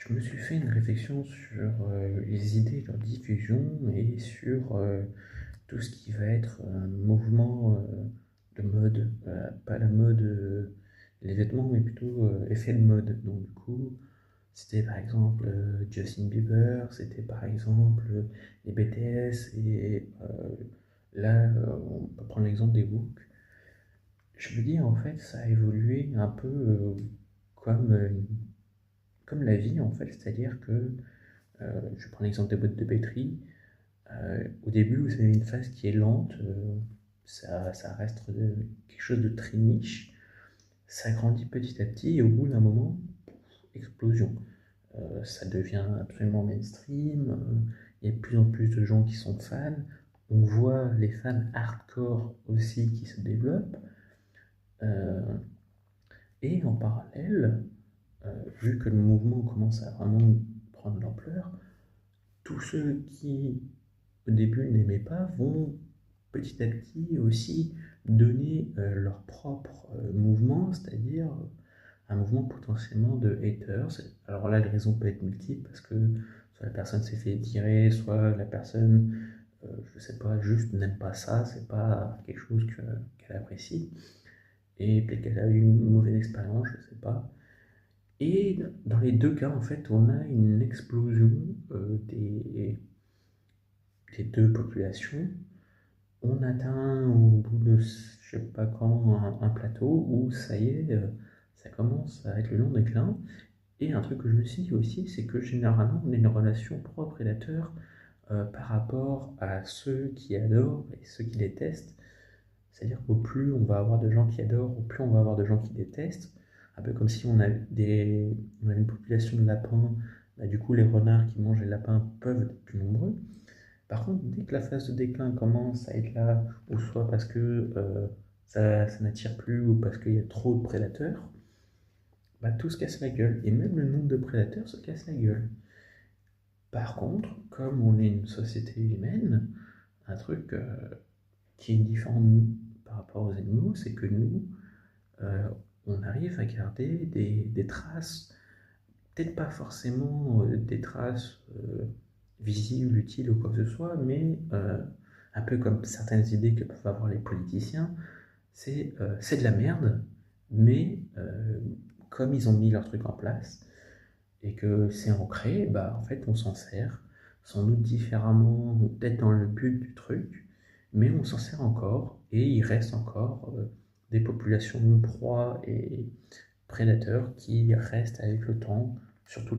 Je me suis fait une réflexion sur les idées, leur diffusion et sur tout ce qui va être mouvement de mode. Pas la mode, les vêtements, mais plutôt effet de mode. Donc, du coup, c'était par exemple Justin Bieber, c'était par exemple les BTS, et là, on peut prendre l'exemple des Wook. Je me dis, en fait, ça a évolué un peu comme, euh, comme la vie, en fait, c'est-à-dire que je prends l'exemple des boîtes de pétri. Au début, vous avez une phase qui est lente, ça reste quelque chose de très niche, ça grandit petit à petit et au bout d'un moment, explosion. Ça devient absolument mainstream, il y a de plus en plus de gens qui sont fans, on voit les fans hardcore aussi qui se développent, euh, et en parallèle, vu que le mouvement commence à vraiment prendre de l'ampleur, tous ceux qui au début n'aimaient pas vont petit à petit aussi donner leur propre mouvement, c'est-à-dire un mouvement potentiellement de haters. Alors là, les raisons peuvent être multiples parce que soit la personne s'est fait tirer, soit la personne, je sais pas, juste n'aime pas ça, c'est pas quelque chose qu'elle apprécie, et peut-être qu'elle a eu une mauvaise expérience, je sais pas. Et dans les deux cas, en fait, on a une explosion des deux populations. On atteint au bout de je sais pas quand un plateau où ça y est, ça commence à être le long déclin. Et un truc que je me suis dit aussi, c'est que généralement on a une relation proie-prédateur par rapport à ceux qui adorent et ceux qui détestent. C'est-à-dire qu'au plus on va avoir de gens qui adorent, au plus on va avoir de gens qui détestent. Un peu comme si on a une population de lapins, bah, du coup les renards qui mangent les lapins peuvent être plus nombreux. Par contre, dès que la phase de déclin commence à être là, ou soit parce que ça n'attire plus, ou parce qu'il y a trop de prédateurs, bah, tout se casse la gueule. Et même le nombre de prédateurs se casse la gueule. Par contre, comme on est une société humaine, un truc qui est différent de nous par rapport aux animaux, c'est que nous, euh, on arrive à garder des traces, peut-être pas forcément des traces visibles, utiles ou quoi que ce soit, mais un peu comme certaines idées que peuvent avoir les politiciens, c'est de la merde, mais comme ils ont mis leur truc en place et que c'est ancré, bah en fait on s'en sert, sans doute différemment, ou peut-être dans le but du truc, mais on s'en sert encore et il reste encore des populations de proies et prédateurs qui restent avec le temps, surtout